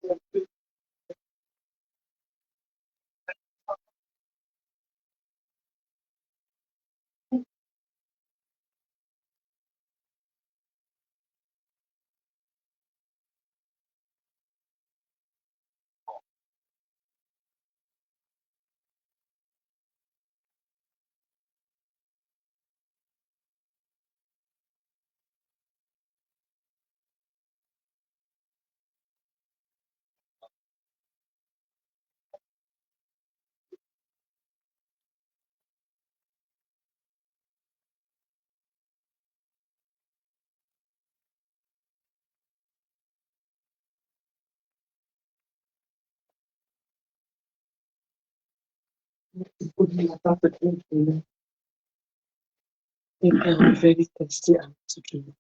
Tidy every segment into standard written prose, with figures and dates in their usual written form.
Very tasty and chicken.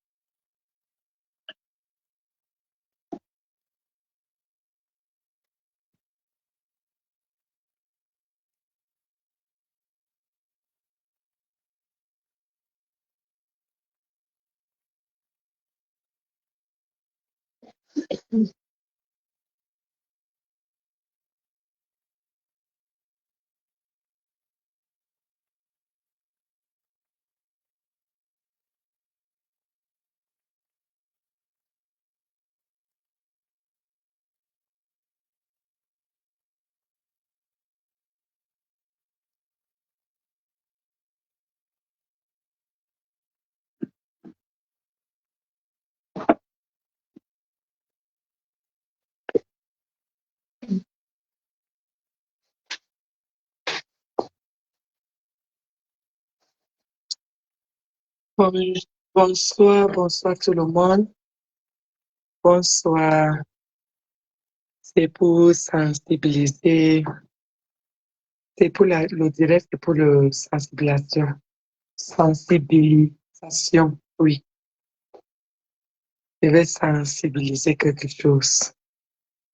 Bon- Bonsoir, bonsoir tout le monde. Bonsoir. C'est pour sensibiliser. C'est pour le direct, c'est pour le sensibilisation. Sensibilisation, oui. Je vais sensibiliser quelque chose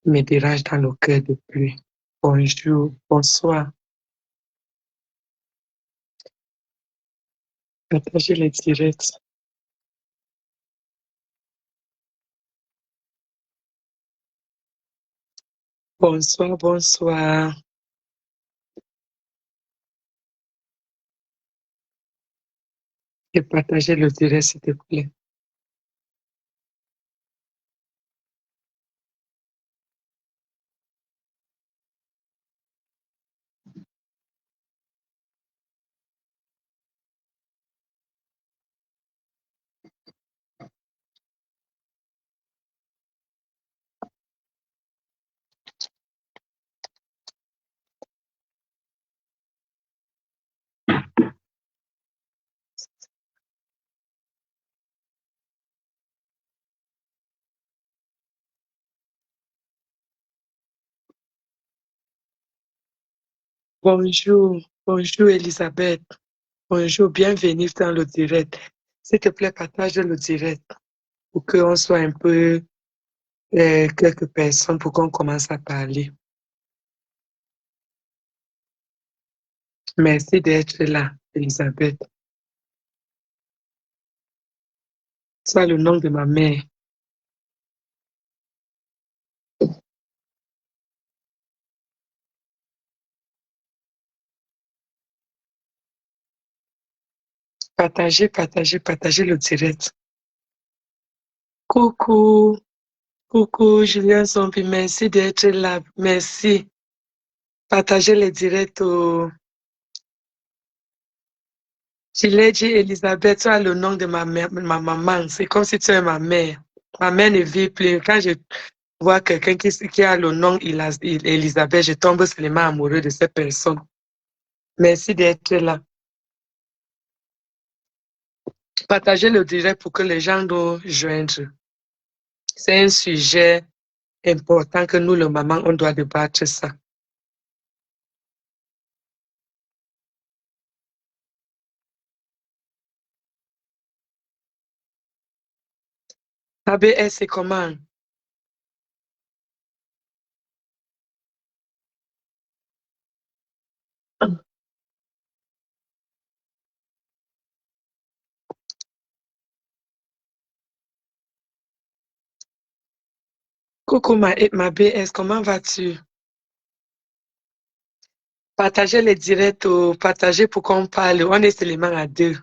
qui me dérange dans le cœur depuis. Bonjour, bonsoir. Partagez les directs. Bonsoir, bonsoir. Et partagez le direct, s'il te plaît. Bonjour, bonjour Elisabeth. Bonjour, bienvenue dans le direct. S'il te plaît, partage le direct pour qu'on soit un peu quelques personnes pour qu'on commence à parler. Merci d'être là, Elisabeth. C'est le nom de ma mère. Partagez, partagez, partagez le direct. Coucou, coucou Julien Zombi, merci d'être là. Merci. Partagez les directs. Je l'ai dit, Elisabeth, tu as le nom de ma mère, ma maman. C'est comme si tu es ma mère. Ma mère ne vit plus. Quand je vois quelqu'un qui a le nom Elisabeth, je tombe seulement amoureux de cette personne. Merci d'être là. Partagez le direct pour que les gens nous joignent. C'est un sujet important que nous, le maman, on doit débattre ça. ABS, c'est comment? Coucou ma BS, comment vas-tu? Partagez les directs, partagez pour qu'on parle. On est seulement à deux.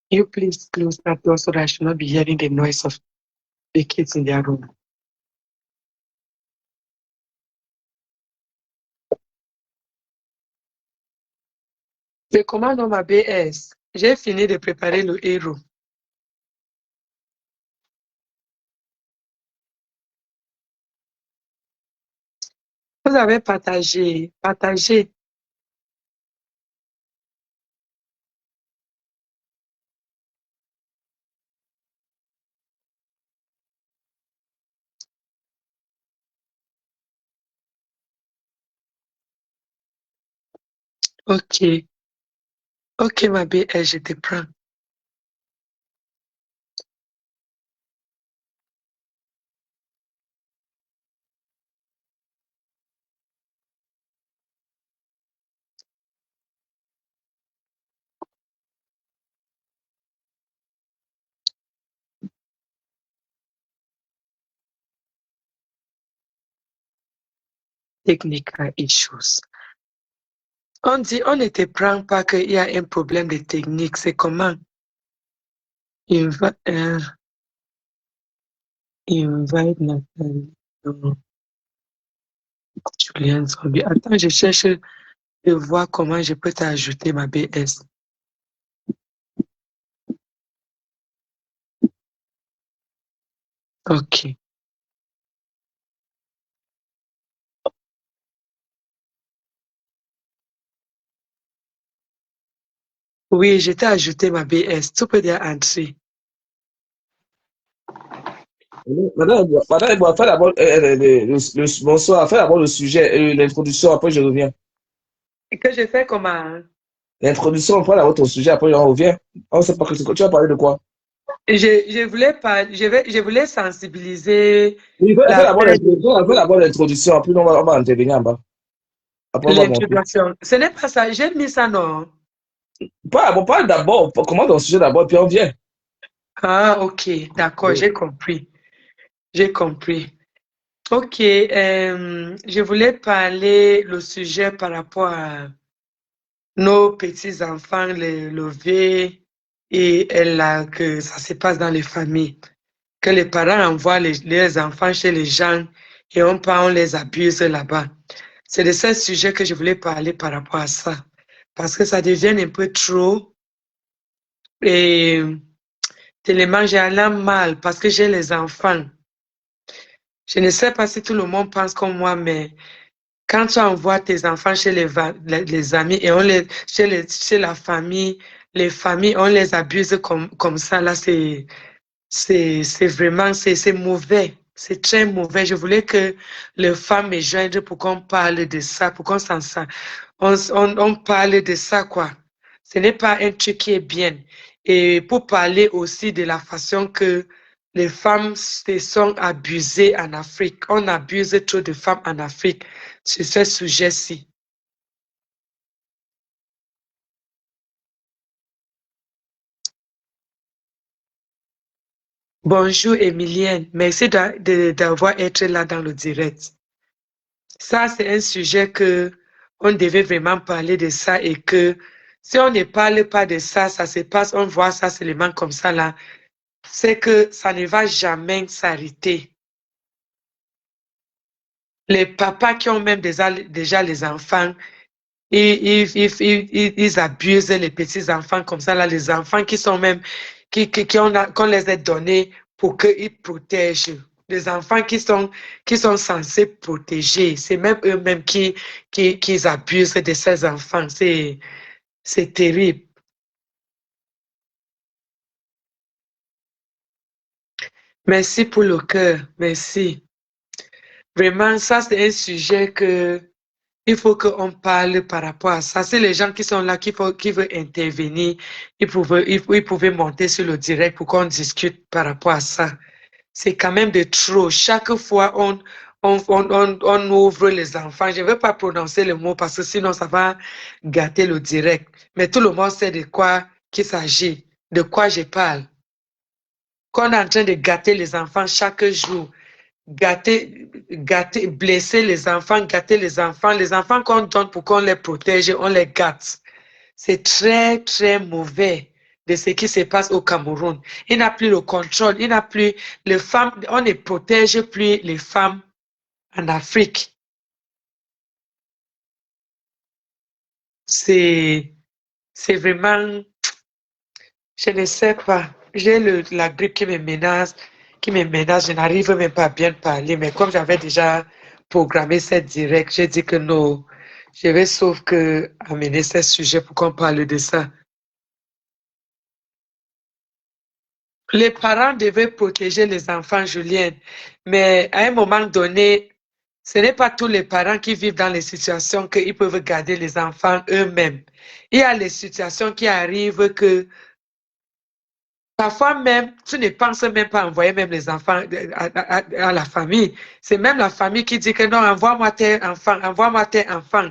You please close that door so that I should not be hearing the noise of the kids in their room. C'est comment dans ma BS? J'ai fini de préparer le héros. Vous avez partagé, partagé. Ok, ok ma BS, je te prends. Technical issues. On dit, on ne te prend pas qu'il y a un problème de technique. C'est comment? Invite Nathalie. Julien Zombie. Attends, je cherche de voir comment je peux t'ajouter ma BS. Ok. Oui, je t'ai ajouté ma BS. Tu peux dire entrer. Madame, bon, fais d'abord bonsoir, fais d'abord le sujet, l'introduction, après je reviens. Que je fais comment? L'introduction, fais d'abord ton sujet, après on revient. On ne sait pas que tu vas parler de quoi. Je voulais pas, je voulais sensibiliser Oui, la fête de fais d'abord l'introduction, après on va intervenir en bas. Après on va monter. l'introduction. Ce n'est pas ça, j'ai mis ça, non? Parle d'abord, comment ton sujet d'abord, puis on vient. Ah, ok, d'accord, Oui. j'ai compris. J'ai compris. Ok, je voulais parler le sujet par rapport à nos petits-enfants, les levés que ça se passe dans les familles. Que les parents envoient les enfants chez les gens et on les abuse là-bas. C'est de ce sujet que je voulais parler par rapport à ça. Parce que ça devient un peu trop et tellement j'ai un mal parce que j'ai les enfants. Je ne sais pas si tout le monde pense comme moi, mais quand tu envoies tes enfants chez les amis et chez la famille, les familles, on les abuse comme ça, là, c'est vraiment, c'est mauvais. C'est très mauvais. Je voulais que les femmes me joignent pour qu'on parle de ça, pour qu'on on parle de ça, quoi. Ce n'est pas un truc qui est bien. Et pour parler aussi de la façon que les femmes se sont abusées en Afrique. On abuse trop de femmes en Afrique sur ce sujet-ci. Bonjour, Emilienne. Merci d'avoir été là dans le direct. Ça, c'est un sujet que on devait vraiment parler de ça et que si on ne parle pas de ça, ça se passe, on voit ça seulement comme ça là, c'est que ça ne va jamais s'arrêter. Les papas qui ont même déjà les enfants, ils abusent les petits-enfants comme ça, là, les enfants qui sont même, qu'on les a donnés pour qu'ils protègent. Les enfants qui sont censés protéger, c'est même eux-mêmes qui abusent de ces enfants. C'est terrible. Merci pour le cœur. Merci. Vraiment, ça, c'est un sujet que il faut qu'on parle par rapport à ça. C'est les gens qui sont là, qui veulent intervenir. Ils pouvaient monter sur le direct pour qu'on discute par rapport à ça. c'est quand même de trop. Chaque fois, on ouvre les enfants. Je ne vais pas prononcer le mot parce que sinon, ça va gâter le direct. Mais tout le monde sait de quoi qu'il s'agit, de quoi je parle. Qu'on est en train de gâter les enfants chaque jour. Gâter, blesser les enfants, gâter les enfants. Les enfants qu'on donne pour qu'on les protège, on les gâte. C'est très, très mauvais de ce qui se passe au Cameroun. Il n'a plus le contrôle, il n'a plus les femmes, on ne protège plus les femmes en Afrique. C'est vraiment, je ne sais pas. J'ai la grippe qui me menace, je n'arrive même pas à bien parler, mais comme j'avais déjà programmé cette direct, j'ai dit que non, je vais sauf que amener ce sujet pour qu'on parle de ça. Les parents devaient protéger les enfants, Julienne, mais à un moment donné, ce n'est pas tous les parents qui vivent dans les situations qu'ils peuvent garder les enfants eux-mêmes. Il y a les situations qui arrivent que parfois même, tu ne penses même pas envoyer même les enfants à la famille. C'est même la famille qui dit que non, envoie-moi tes enfants, envoie-moi tes enfants.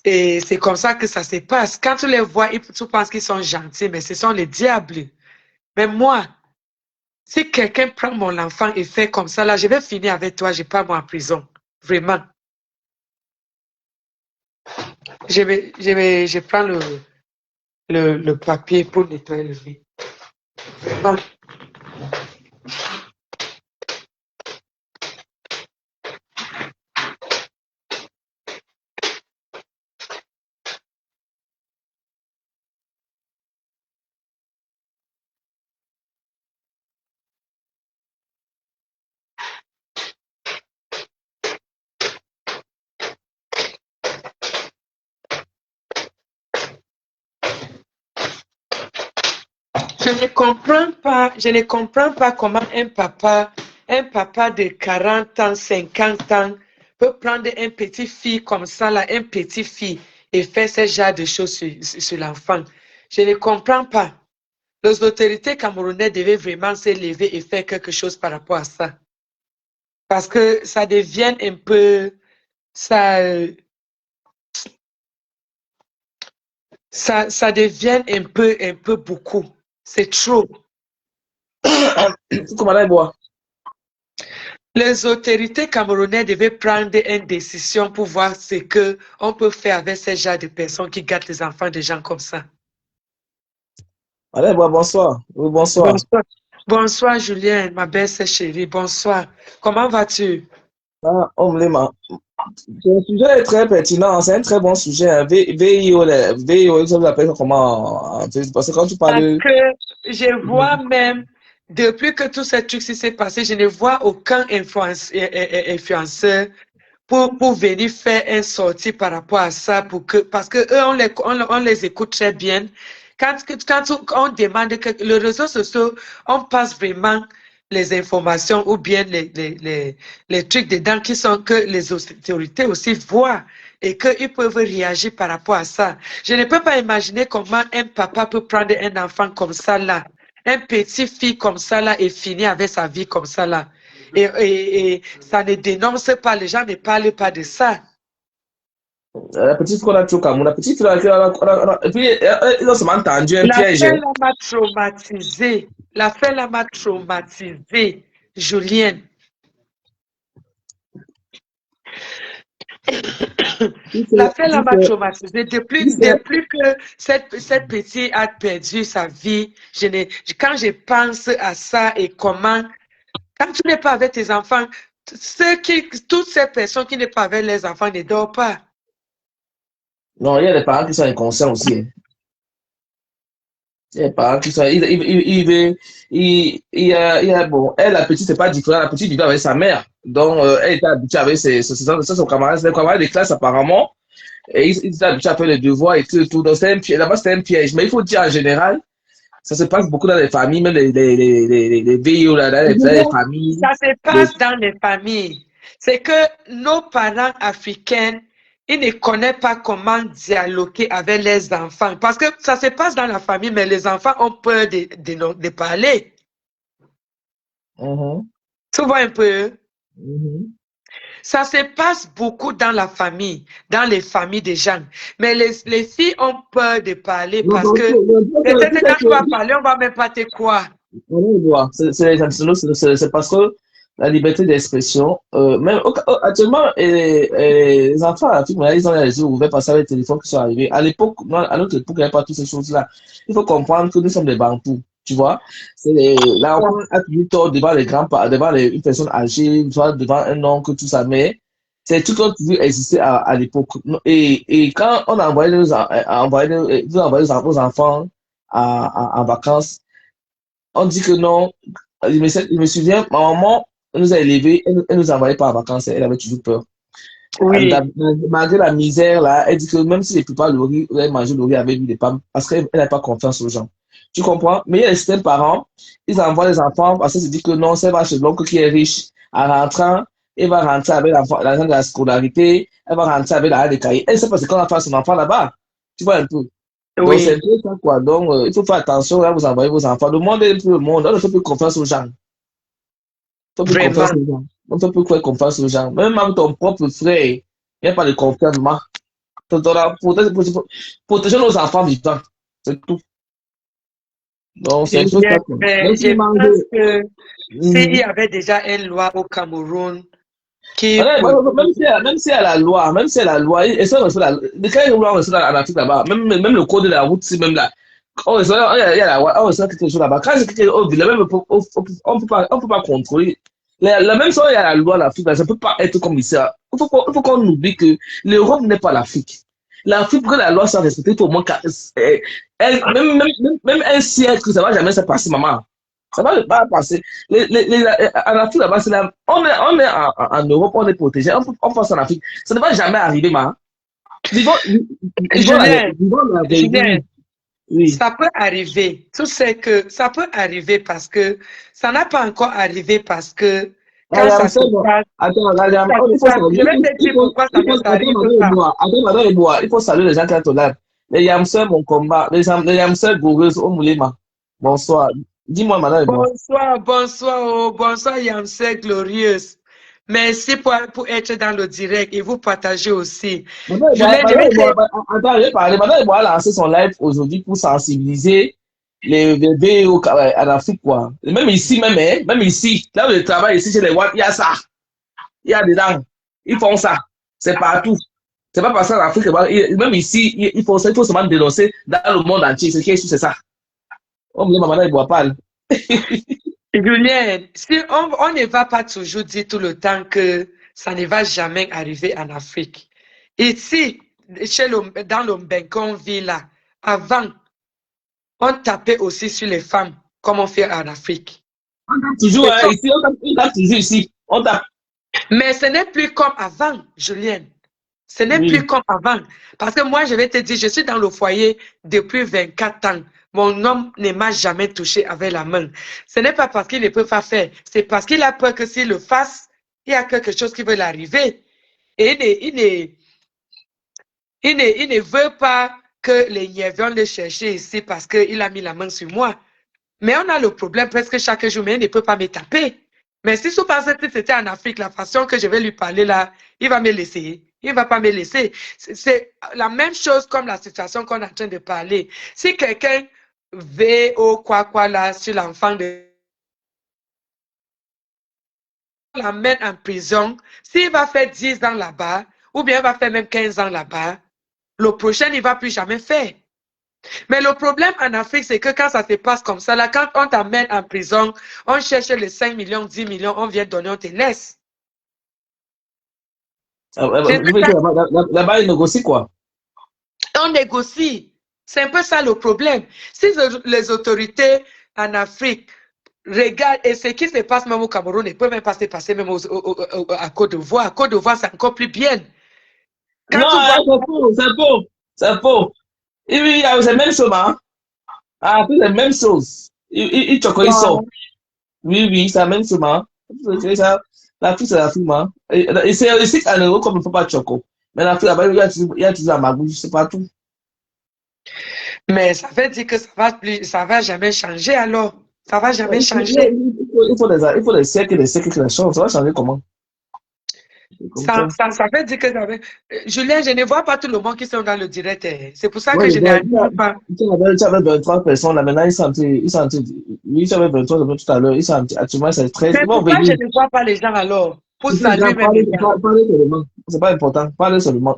Et c'est comme ça que ça se passe. Quand tu les vois, tu penses qu'ils sont gentils, mais ce sont les diables. Mais moi, si quelqu'un prend mon enfant et fait comme ça, là, je vais finir avec toi, je pars moi en prison. Vraiment. Je prends le papier pour nettoyer le lit. Vraiment. Je ne comprends pas comment un papa de 40 ans, 50 ans, peut prendre un petit fille comme ça, là, un petit fille, et faire ce genre de choses sur l'enfant. Je ne comprends pas. Les autorités camerounaises devaient vraiment se lever et faire quelque chose par rapport à ça. Parce que ça devient un peu, ça devient un peu beaucoup. C'est trop. Les autorités camerounaises devaient prendre une décision pour voir ce qu'on peut faire avec ces genre de personnes qui gâtent les enfants de gens comme ça. Allez, bonsoir. Oui, bonsoir. Bonsoir. Bonsoir, Julien, ma belle chérie. Bonsoir. Comment vas-tu? Ah, le sujet est très pertinent, c'est un très bon sujet. Hein. VIO, ça vous appelle comment? Parce que quand tu parles. Parce que je vois même, depuis que tout ce truc s'est passé, je ne vois aucun influenceur pour venir faire une sortie par rapport à ça, parce que eux, on les écoute très bien. Quand on demande que les réseaux sociaux, on passe vraiment les informations ou bien les trucs dedans qui sont que les autorités aussi voient et qu'ils peuvent réagir par rapport à ça. Je ne peux pas imaginer comment un papa peut prendre un enfant comme ça là, un petit fille comme ça là et finir avec sa vie comme ça là. Et ça ne dénonce pas, les gens ne parlent pas de ça. La petite qu'on a tout comme la petite et puis ils ont seulement entendu un piège. L'affaire m'a traumatisé. L'affaire m'a traumatisé, Julienne. L'affaire m'a traumatisé. Depuis que cette petite a perdu sa vie, quand je pense à ça et comment, quand tu n'es pas avec tes enfants, toutes ces personnes qui n'est pas avec les enfants ne dorment pas. Non, il y a des parents qui sont inconscients aussi. Hein. Il y a des parents qui sont. Bon, elle, la petite, c'est pas différent. La petite vivait avec sa mère. Donc, elle était habituée avec son camarade. C'est un camarade de classe, apparemment. Et il était habitué à faire les devoirs et tout. Donc, là-bas, c'était un piège. Mais il faut dire en général, ça se passe beaucoup dans les familles, même les VIO, là, dans les familles. Ça se passe dans les familles. C'est que nos parents africains, ils ne connaissent pas comment dialoguer avec les enfants. Parce que ça se passe dans la famille, mais les enfants ont peur de parler. Tu vois un peu? Mhm. Ça se passe beaucoup dans la famille, dans les familles des gens. Mais les filles ont peur de parler Non, parce donc, que peut-être quand tu vas parler, on va même pas te croire. c'est parce que la liberté d'expression, même actuellement, les enfants, à ils ont les yeux ouverts parce que les téléphones qui sont arrivés. À l'époque, à notre époque, il n'y avait pas toutes ces choses-là. Il faut comprendre que nous sommes des bantous, tu vois. L'enfant a toujours tort devant les grands-parents, devant une personne âgée, soit devant un oncle, tout ça, mais c'est tout qui a toujours existé à l'époque. Et quand on a envoyé nous envoyé nos enfants en vacances, on dit que non. Je me souviens, ma maman nous a élevés, elle nous envoyait pas en vacances, elle avait toujours peur. Oui, Malgré la misère, là, elle dit que même si elle ne peut pas le riz, elle mange le riz avec lui des pommes parce qu'elle n'a pas confiance aux gens. Tu comprends? Mais il y a certains parents, ils envoient les enfants parce qu'ils se disent que non, ça va chez l'oncle qui est riche. En rentrant, elle va rentrer avec l'argent de la scolarité, elle va rentrer avec l'argent des cahiers. Elle ne sait pas ce qu'on va faire son enfant là-bas. Tu vois un peu. Donc, c'est un oui, peu ça, quoi. Donc, il faut faire attention là, vous envoyez vos enfants. Le monde est un peu le monde. On ne fait plus confiance aux gens. On ne fait plus confiance vraiment. aux gens. On ne fait plus faire confiance aux gens. Même avec ton propre frère, il n'y a pas de confiance. Protéger nos enfants vivants. C'est tout. Donc, c'est un peu ça, Juliette, quoi. mais Même je s'ils mangent. pense que s'il y Mhm. avait déjà une loi au Cameroun qui Ouais, peut... même si elle a la loi, même si elle a la loi, et ça, on reçoit de quelle loi on reçoit en Afrique là-bas, même le code de la route, c'est même là. On reçoit, il y a la loi, on reçoit quelque chose là-bas. Quand c'est quelque chose au village, même, on peut pas contrôler. La même chose, il y a la loi en Afrique, là, ça peut pas être comme ici. Il faut qu'on oublie que l'Europe n'est pas l'Afrique. L'Afrique, pour que la loi soit respectée, il faut au moins même un siècle, ça va jamais se passer, maman. Ça va pas passer. En Afrique, là-bas, on est en Europe, on est protégé, on passe en Afrique. Ça ne va jamais arriver, ma. Vivons, Julien, vivons la vérité, Julien, oui. Oui. ça peut arriver. Tout c'est que ça peut arriver parce que ça n'a pas encore arrivé parce que quand ça se passe, Attends, il faut je vais te dire pourquoi ça ne attends, t'arrive pas. madame et moi, il faut saluer les gens qui sont là. Les Yamseurs, mon combat, les Yamseurs goureuses, au Moulema. Bonsoir. Dis-moi, madame et moi. Bonsoir, bonsoir, oh, bonsoir Yamsek glorieuse. Merci pour être dans le direct et vous partagez aussi. Julien, je vais te... Attends, je vais parler. Madame et moi a lancé son live aujourd'hui pour sensibiliser les bébés en Afrique, quoi. Et même ici, même ici, là où je travaille, ici chez les Watt, il y a ça. Il y a dedans. Ils font ça. C'est partout. C'est pas parce qu'en Afrique, même ici, il faut ça, il faut seulement dénoncer dans le monde entier. Ce qui est sûr, c'est ça. On me dit, maman, il boit pas. Julien, si on ne va pas toujours dire tout le temps que ça ne va jamais arriver en Afrique. Ici, dans le Mbengue qu'on vit là, avant, on tapait aussi sur les femmes, comme on fait en Afrique. On tape toujours, Et hein, ici, on tape toujours ici. On tape. mais ce n'est plus comme avant, Julien. Ce n'est plus Oui. comme avant. Parce que moi, je vais te dire, je suis dans le foyer depuis 24 ans. Mon homme ne m'a jamais touché avec la main. Ce n'est pas parce qu'il ne peut pas faire. C'est parce qu'il a peur que s'il le fasse, il y a quelque chose qui veut l'arriver. Et il ne veut pas que les niais viennent le chercher ici parce qu'il a mis la main sur moi. Mais on a le problème presque chaque jour, mais il ne peut pas me taper. Mais si je pense que c'était en Afrique, la façon que je vais lui parler là, il va me laisser. Il ne va pas me laisser. C'est la même chose comme la situation qu'on est en train de parler. Si quelqu'un veut au quoi là sur l'enfant de l'amène en prison, s'il va faire 10 ans là-bas, ou bien il va faire même 15 ans là-bas, le prochain, il ne va plus jamais faire. Mais le problème en Afrique, c'est que quand ça se passe comme ça, là, quand on t'amène en prison, on cherche les 5 millions, 10 millions, on vient donner, on te laisse. Là-bas, ils négocient quoi? On négocie. C'est un peu ça le problème. Si les autorités en Afrique regardent, et ce qui se passe même au Cameroun, ne peut même pas se passer même à Côte d'Ivoire. À Côte d'Ivoire, c'est encore plus bien. Quand Non, tu vois... hein, c'est faux, c'est faux. C'est faux. Et oui, c'est la même chose, hein. Ah, c'est la même chose. Il sort. Bon, Oui, oui, c'est la même chose, hein. C'est ça. La fille, c'est la fille, hein. Et c'est ici qu'en Europe, comme il ne faut pas choco. Mais la fille, là-bas, il y a toujours la magouille, c'est pas tout. mais ça veut dire que ça va plus, ça va jamais changer alors. Ça va jamais changer. Il faut des siècles et des siècles que ça change. Ça va changer comment? Comme ça. Ça fait dire que Julien, je ne vois pas tout le monde qui sont dans le direct. C'est pour ça Ouais, que je n'arrive pas. tu avais 23 personnes là, maintenant ils sont, oui, tu avais 23 personnes tout à l'heure, ils sont, actuellement, c'est 13. Mais Ils vont pourquoi je venir. ne vois pas les gens alors? Pour saluer même les Parlez, gens. parlez seulement. C'est pas important. Parlez seulement.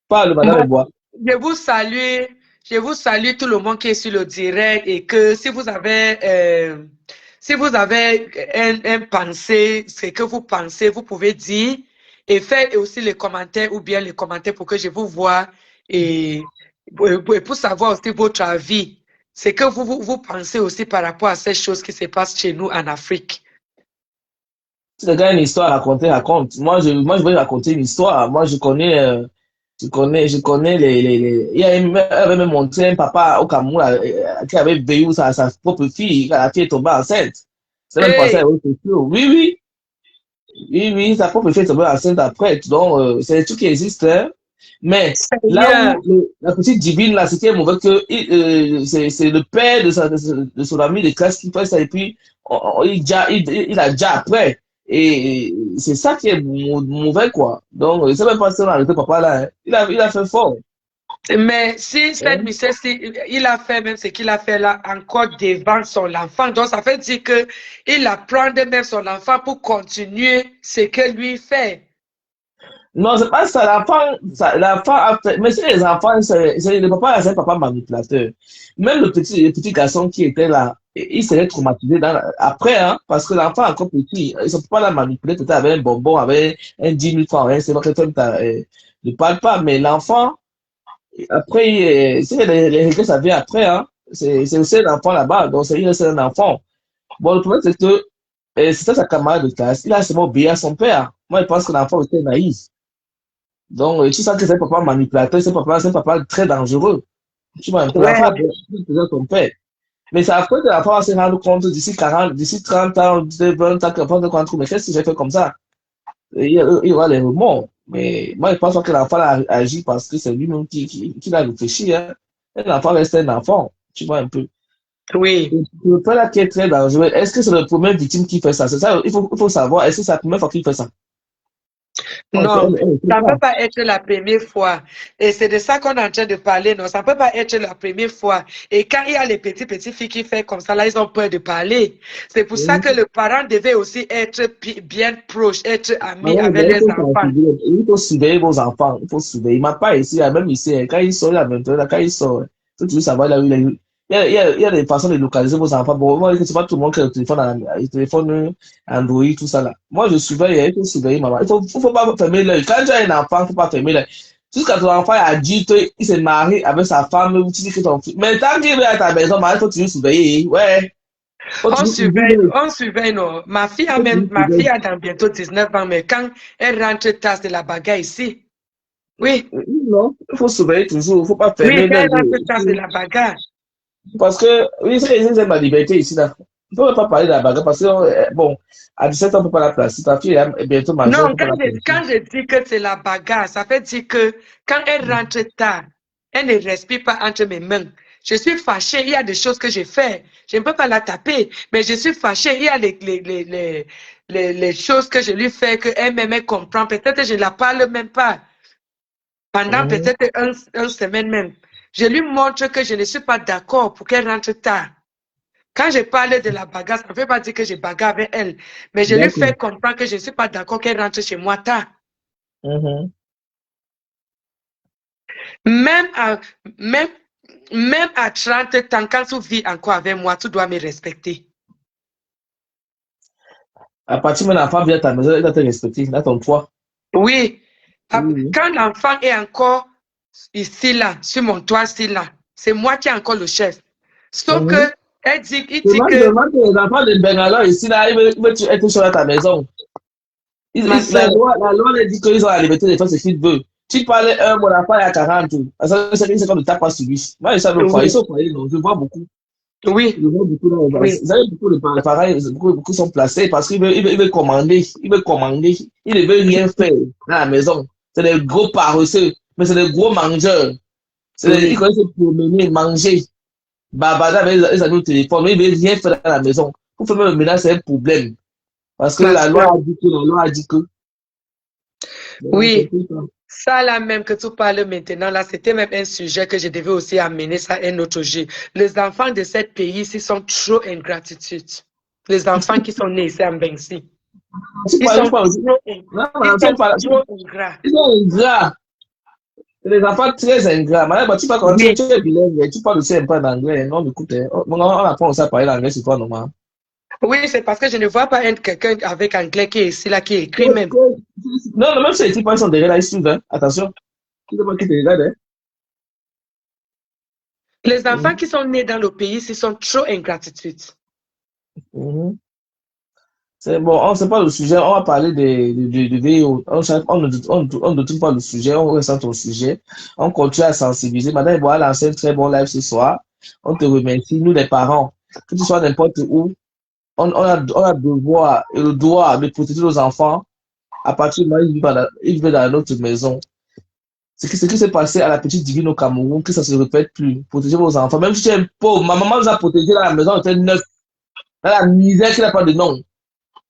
Parle, madame Moi, Ebois. je vous salue. Je vous salue tout le monde qui est sur le direct et que si vous avez un pensée, ce que vous pensez, vous pouvez dire et faire aussi les commentaires ou bien les commentaires pour que je vous vois et pour savoir aussi votre avis. Ce que vous pensez aussi par rapport à ces choses qui se passent chez nous en Afrique. Si le gars a une histoire à raconter, raconte. Moi, je vais raconter une histoire. Moi, je connais il avait même montré un papa au Cameroun qui avait veillé sa propre fille, la fille est tombée enceinte. C'est même passé à Hey, réseaux sociaux. Oui, oui. Oui, oui, sa propre fille est tombée enceinte après. Donc, c'est des trucs qui existent, hein. Mais là Seigneur. où la petite divine, là, ce qui est mauvais, que c'est le père de son ami de classe qui fait ça, et puis il a déjà après. Et c'est ça qui est mauvais, quoi. Donc, c'est même pas si on a arrêté papa là, hein. Il a fait fort. Mais si cette Hein. monsieur, il a fait même ce qu'il a fait là encore devant son enfant, donc ça veut dire que il apprend de même son enfant pour continuer ce que lui fait. Non, c'est pas ça. L'enfant a fait, mais c'est les enfants, le papa, c'est un papa manipulateur. Même le petit garçon qui était là, il serait traumatisé après, hein, parce que l'enfant encore petit, son papa l'a manipulé, peut-être avec un bonbon, avec un 10 000 francs, hein, c'est vrai que ne parle pas, mais l'enfant, après, c'est les regrets, ça vient après, hein. C'est aussi un enfant là-bas, donc il reste un enfant. Bon, le problème, c'est que, c'était sa camarade de classe, il a seulement obéi à son père. Moi, je pense que l'enfant était naïf. Donc, tu sens que c'est un papa manipulateur, c'est un papa très dangereux. Tu vois un peu, Ouais. l'enfant a besoin de son père. Mais c'est après que l'enfant va se rendre compte d'ici 30 ans, 20 ans, l'enfant se rend compte, mais qu'est-ce que j'ai fait comme ça? Il aura les remords. Mais moi, je pense pas que l'enfant a agi parce que c'est lui-même qui l'a réfléchi, hein. L'enfant reste un enfant. Tu vois un peu. Oui. Le père là qui est très dangereux, est-ce que c'est la première victime qui fait ça? C'est ça, il faut savoir, est-ce que c'est la première fois qu'il fait ça? Non, Non, elle ne ça sait ne peut pas. pas être la première fois. Et c'est de ça qu'on est en train de parler. Non, ça ne peut pas être la première fois. Et quand il y a les petits filles qui font comme ça, là, ils ont peur de parler. C'est pour ça que le parent devait aussi être bien proche, être ami Maman, avec il les faut enfants. sensibiliser, il faut surveiller vos enfants, il faut surveiller. Il m'a pas ici, même ici, hein, quand il sort, il a 20 ans, quand il sort, il faut toujours savoir là où il est. Il y a des façons de localiser vos enfants. Bon, moi, c'est pas tout le monde qui a le téléphone Android, tout ça là. Moi, je surveille, il faut surveiller maman. Faut pas fermer l'œil. Quand tu as un enfant, il faut pas fermer l'œil. Jusqu'à ton enfant a dit qu'il s'est marié avec sa femme, tu dis que ton fils. Mais tant qu'il est à ta maison, il faut toujours surveiller. Ouais. Faut toujours surveiller. On surveille, non. Faut toujours Ma fille surveiller. a dans bientôt 19 ans, mais quand elle rentre tard, c'est la bagarre ici. Oui, Non, il faut surveiller toujours, il ne faut pas oui, fermer quand l'œil. elle rentre tard, c'est la bagarre. Parce que, oui, c'est ma liberté ici, là. On ne peut pas parler de la bagarre parce que, bon, à 17 ans, on ne peut pas la placer. Ta fille est bientôt majeure, on ne Non, peut pas la placer. quand je dis que c'est la bagarre, ça veut dire que quand elle rentre tard, elle ne respire pas entre mes mains. Je suis fâchée, il y a des choses que je fais. Je ne peux pas la taper, mais je suis fâchée, il y a les choses que je lui fais, qu'elle même elle comprend. Peut-être que je ne la parle même pas pendant Mhm, peut-être une semaine même. Je lui montre que je ne suis pas d'accord pour qu'elle rentre tard. Quand je parle de la bagarre, ça ne veut pas dire que je bagarre avec elle, mais je lui d'accord. fais comprendre que je ne suis pas d'accord qu'elle rentre chez moi tard. Mhm. Même à, même, même à 30 ans, quand tu vis encore avec moi, tu dois me respecter. À partir de l'enfant vient à ta maison, il doit te respecter, il a ton poids. Oui. Oui, oui. Quand l'enfant est encore ici, là, sur mon toit, ici, là, c'est moi qui ai encore le chef. Sauf Mhm. que, il dit que Demande que les enfants de Bengala ici, là, ils veulent être sur ta maison. ma soeur, La loi elle dit qu'ils ont la liberté de faire ce qu'ils veulent. Tu parles un mon enfant il y a 40 ans. C'est comme le tape pas sur lui. Moi, je sais le foyer, oui, ils sont foyer, non, je vois beaucoup. Je oui, vois beaucoup dans les oui. vous avez beaucoup de parents, beaucoup sont placés parce qu'ils veulent commander. Ils veulent commander. Ils ne veulent rien faire dans la maison. C'est des gros paresseux, mais c'est des gros mangeurs. Ils Oui. connaissent se promener, manger. bavarder avec les amis au téléphone, mais il veut rien faire dans la maison. Pour faire le ménage, c'est un problème. Parce que Ma la loi soeur. a dit que, la loi a dit que. Oui, ça là même que tu parles maintenant, là, c'était même un sujet que je devais aussi amener ça un autre jour. Les enfants de ce pays-ci sont trop ingratitudes. Les enfants qui sont nés ici en Bensi. Ils sont trop Non, ils madame, sont trop ingrats. ils sont ingrats. C'est des enfants très ingrats. Madame, tu parles quand tu Oui, es bilingue, tu parles aussi un peu d'anglais. Non, écoute, on apprend aussi à parler l'anglais, c'est toi, normal. oui, c'est parce que je ne vois pas quelqu'un avec anglais qui est ici, là, qui écrit même. Non, même si les types sont derrière là, ils suivent, hein. Attention. Qui ne pas qui te regarde, hein. Les enfants Mhm. qui sont nés dans le pays, ils sont trop ingratitudes. Mhm. C'est bon, on ne sait pas le sujet, on va parler de VO. On ne tourne pas le sujet, on reste au sujet. On continue à sensibiliser. Madame Ebola a lancé un très bon live ce soir. On te remercie, nous les parents, que tu sois n'importe où, on a devoir et le droit de protéger nos enfants à partir du moment où ils vivent dans notre maison. Ce qui s'est passé à la petite Divine au Cameroun, que ça se répète plus. Protéger vos enfants. Même si tu es un pauvre, ma maman nous a protégés dans la maison, on était neuf. Dans la misère qui n'a pas de nom.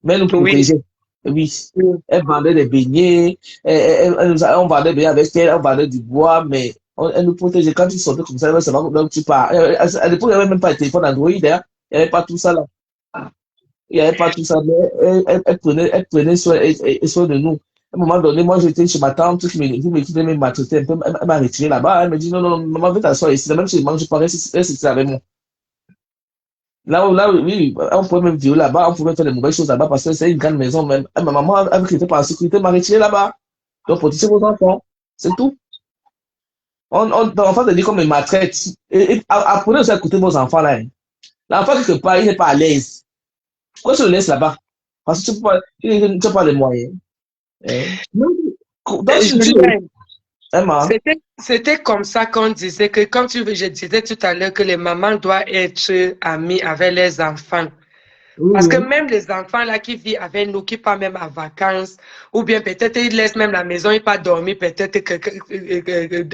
Mais elle nous Oui. protégeait. Oui. Oui. Elle vendait des beignets, on vendait des beignets avec elle, on vendait du bois, mais elle nous protégeait. Quand tu sortais comme ça, elle ne savait pas où tu pars. À l'époque, il n'y avait même pas de téléphone Android, hein. Il n'y avait pas tout ça là. Il n'y avait pas tout ça, mais elle prenait soin de nous. À un moment donné, moi, j'étais chez ma tante qui me maltraiter un peu. Elle m'a retiré là-bas. Elle me dit, non, non, non, maman, viens t'asseoir ici. Même si je mange pas, elle c'était avec moi. Oui, on pouvait même violer là-bas, on pouvait faire des mauvaises choses là-bas parce que c'est une grande maison même. Ma maman, avec qui était par la sécurité, m'a retiré là-bas. Donc, protéger vos enfants. C'est tout. L'enfant te dit comme il maltraite. Et apprenez aussi à écouter vos enfants là, hein. L'enfant, quelque part, il n'est pas à l'aise. Pourquoi tu le laisses là-bas? Parce que tu n'as pas les moyens. Hein. Donc, Julien, Emma, c'était comme ça qu'on disait que, comme je disais tout à l'heure, que les mamans doivent être amies avec les enfants. Parce que oui, même les enfants là qui vivent avec nous, qui partent même en vacances, ou bien peut-être ils laissent même la maison, ils partent dormir peut-être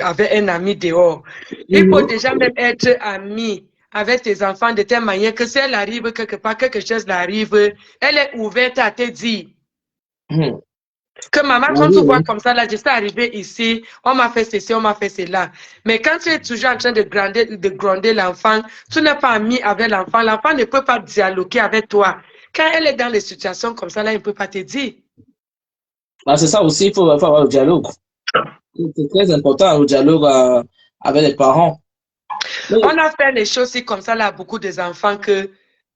avec un ami dehors. Il faut oui. déjà même être ami avec tes enfants de telle manière que si elle arrive quelque part, quelque chose l'arrive, elle est ouverte à te dire. Mhm. Que maman, Oui, quand tu vois oui. comme ça, là, je suis arrivée ici, on m'a fait ceci, on m'a fait cela. Mais quand tu es toujours en train de gronder l'enfant, tu n'es pas ami avec l'enfant, l'enfant ne peut pas dialoguer avec toi. Quand elle est dans des situations comme ça, là, il ne peut pas te dire. Ah, c'est ça aussi, faut avoir le dialogue. C'est très important, le dialogue avec les parents. Mais, On a fait les choses comme ça, là, à beaucoup des enfants que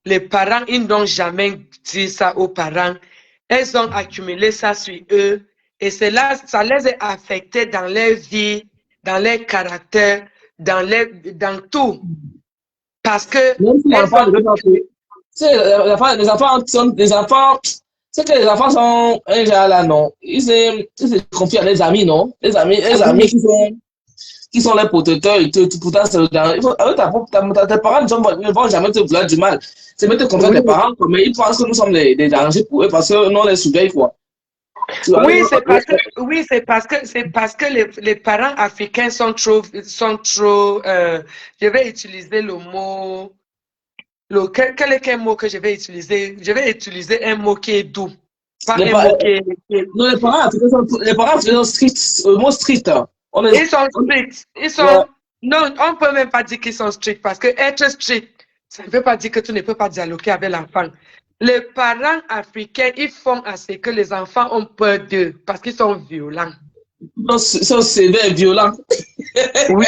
les parents, ils n'ont jamais dit ça aux parents. Elles ont accumulé ça sur eux et cela, ça les a affectés dans leur vie, dans leur caractère, dans tout. Parce que même si elles l'enfant ont ne veut pas que. Tu sais, les enfants, c'est que les enfants sont un genre là, non. Ils se confient à des amis, non? Les amis qui sont les protecteurs et tout, pourtant, c'est le danger. Tes parents ne vont jamais te vouloir du mal. C'est mettre contre oui, tes parents, quoi, mais ils pensent que nous sommes des dangers pour eux parce que nous on les surveille, quoi. Tu vois, c'est parce que les parents africains sont trop je vais utiliser le mot, quel est le mot que je vais utiliser? Je vais utiliser un mot qui est doux, pas les, un pa- mot qui est. non, les parents africains sont stricts, le mot strict, hein. Ils sont stricts. Ouais. Non, on ne peut même pas dire qu'ils sont stricts parce que être strict, ça ne veut pas dire que tu ne peux pas dialoguer avec l'enfant. Les parents africains, ils font à ce que les enfants ont peur d'eux parce qu'ils sont violents. Ils sont sévères, violents. Oui,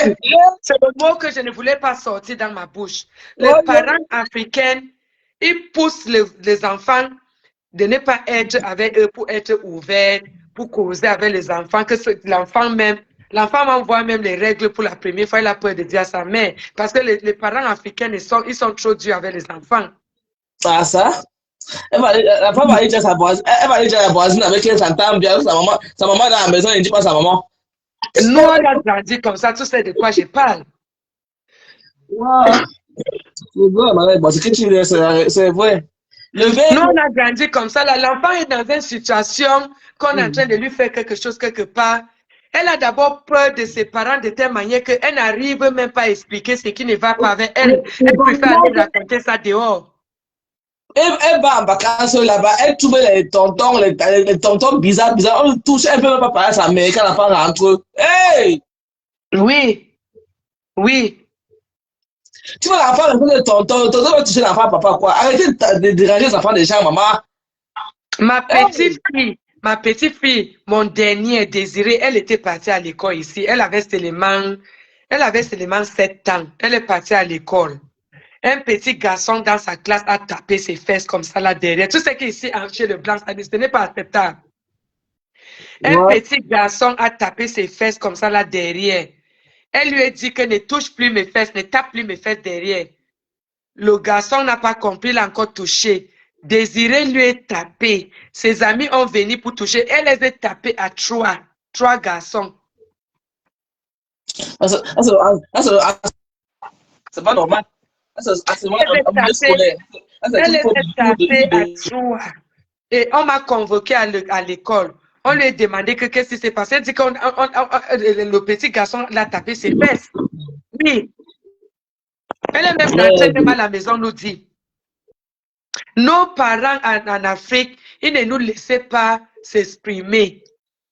c'est le mot que je ne voulais pas sortir dans ma bouche. Les Ouais, parents africains, ils poussent les enfants de ne pas être avec eux pour être ouverts, pour causer avec les enfants, que l'enfant m'envoie même les règles pour la première fois, il a peur de dire à sa mère, parce que les parents africains, ils sont trop durs avec les enfants. ah, ça. La femme va aller dire sa voisine, elle va aller dire à la voisine avec qui elle s'entend bien, sa maman dans la maison, elle ne dit pas sa maman. Nous, on a grandi comme ça, tu sais de quoi je parle. Ouais, c'est vrai, madame, bon, ce que tu dis, c'est vrai. Le Nous, verbe, on a grandi comme ça. L'enfant est dans une situation qu'on est en train de lui faire quelque chose quelque part. Elle a d'abord peur de ses parents de telle manière qu'elle n'arrive même pas à expliquer ce qui ne va pas avec elle. Elle préfère aller raconter ça dehors. Elle va en vacances là-bas, elle trouve les tontons bizarres, on le touche, elle ne peut même pas parler à sa mère quand l'enfant rentre. Hey! Oui, oui. Tu vois l'enfant, le tonton va toucher l'enfant, papa, quoi. Arrêtez de déranger les enfants des gens, maman. Ma petite fille, mon dernier désiré, elle était partie à l'école ici. Elle avait seulement 7 ans. Elle est partie à l'école. Un petit garçon dans sa classe a tapé ses fesses comme ça là derrière. Tout ce qui est ici chez le blanc, ce n'est pas acceptable. Un petit garçon a tapé ses fesses comme ça là derrière. Elle lui a dit que ne touche plus mes fesses, ne tape plus mes fesses derrière. Le garçon n'a pas compris, il a encore touché. Désiré lui est tapé. Ses amis ont venu pour toucher. Elle les a tapés à trois garçons. C'est pas normal. Elle les a tapés à trois. Et on m'a convoqué à l'école. On lui a demandé qu'est-ce qui s'est passé. Elle dit que le petit garçon l'a tapé ses fesses. Oui. Elle est même rentrée même à la maison, nous dit. Nos parents en Afrique, ils ne nous laissaient pas s'exprimer.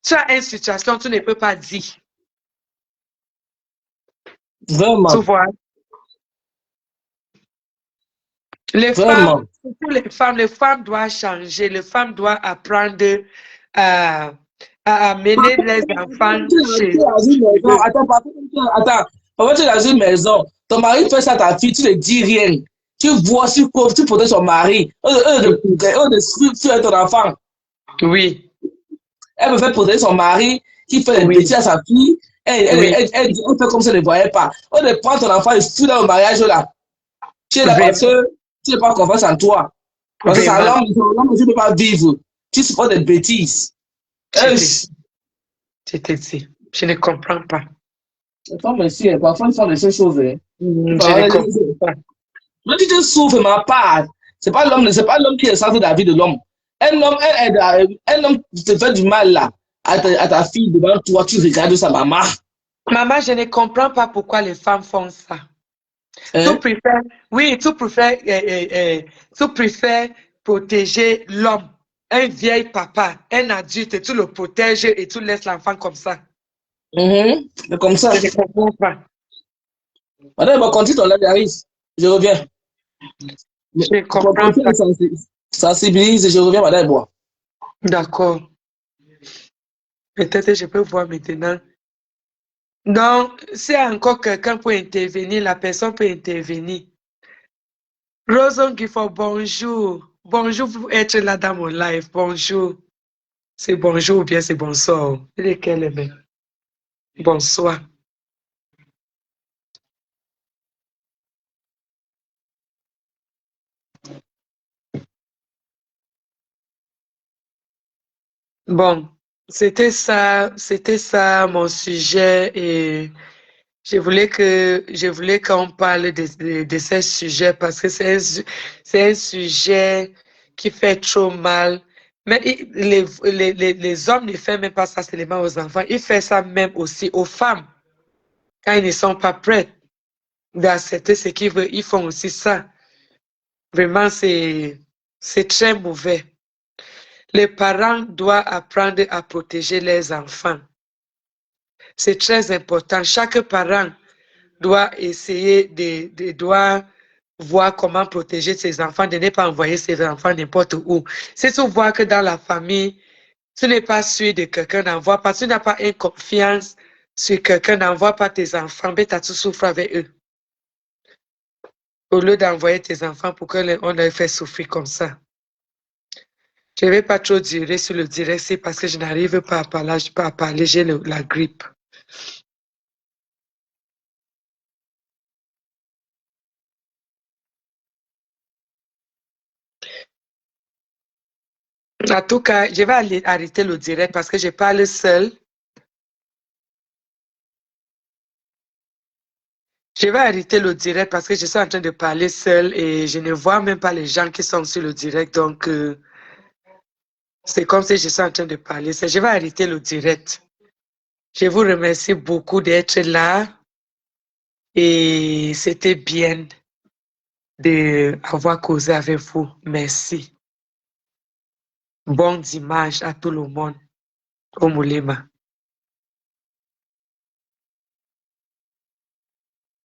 Tu as une situation, tu ne peux pas dire. Vraiment. Tu vois? Les femmes, surtout les femmes doivent changer. Les femmes doivent apprendre à amener les enfants chez eux. Attends, papa, tu es dans une maison. Ton mari fait ça à ta fille, tu ne dis rien. Tu vois, tu protèges son mari. Eux de suivre ton enfant. Oui. Elle me fait protéger son mari qui fait des bêtises à sa fille. Elle fait comme si elle ne voyait pas. On ne prend ton enfant et fuit dans le mariage là. Tu es là parce que tu n'as pas confiance en toi. Parce que ça l'homme, tu ne peux pas vivre. Tu supportes des bêtises. Je te dis, je ne comprends pas. Les femmes ici, parfois, ils font de ces choses. Je ne comprends pas. Moi, tu te souffres, ma part. C'est pas l'homme qui est centre de la vie de l'homme. Un homme te fait du mal là, à ta fille devant toi, tu regardes sa maman. Maman, je ne comprends pas pourquoi les femmes font ça. Hein? Tu préfères protéger l'homme, un vieil papa, un adulte, tu le protèges et tu laisses l'enfant comme ça. C'est comme ça. Je ne comprends pas. Madame, continue ton live, arrive. Je reviens. Je ne comprends pas. Sensibilise, je reviens, madame, moi. D'accord. Peut-être je peux voir maintenant. Donc, si encore quelqu'un peut intervenir, la personne peut intervenir. Roson Gifford, bonjour. Bonjour pour être là dans mon live. Bonjour. C'est bonjour ou bien c'est bonsoir. Lequel est même? Bonsoir. Bon, c'était ça mon sujet et je voulais qu'on parle de ce sujet parce que c'est un sujet qui fait trop mal. Mais les hommes ne font même pas ça seulement aux enfants, ils font ça même aussi aux femmes. Quand ils ne sont pas prêts d'accepter ce qu'ils veulent, ils font aussi ça. Vraiment, c'est très mauvais. Les parents doivent apprendre à protéger les enfants. C'est très important. Chaque parent doit essayer doit voir comment protéger ses enfants, de ne pas envoyer ses enfants n'importe où. Si tu vois que dans la famille, tu n'es pas sûr de quelqu'un, n'envoie pas. Tu n'as pas une confiance sur quelqu'un, n'envoie pas tes enfants, mais tu souffres avec eux. Au lieu d'envoyer tes enfants pour qu'on les fait souffrir comme ça. Je ne vais pas trop durer sur le direct parce que je n'arrive pas à parler, j'ai la grippe. En tout cas, je vais arrêter le direct parce que je parle seul. Je vais arrêter le direct parce que je suis en train de parler seul et je ne vois même pas les gens qui sont sur le direct. Donc, c'est comme si je suis en train de parler seul. Je vais arrêter le direct. Je vous remercie beaucoup d'être là et c'était bien d'avoir causé avec vous. Merci. Bon dimanche à tout le monde. Au Moulema.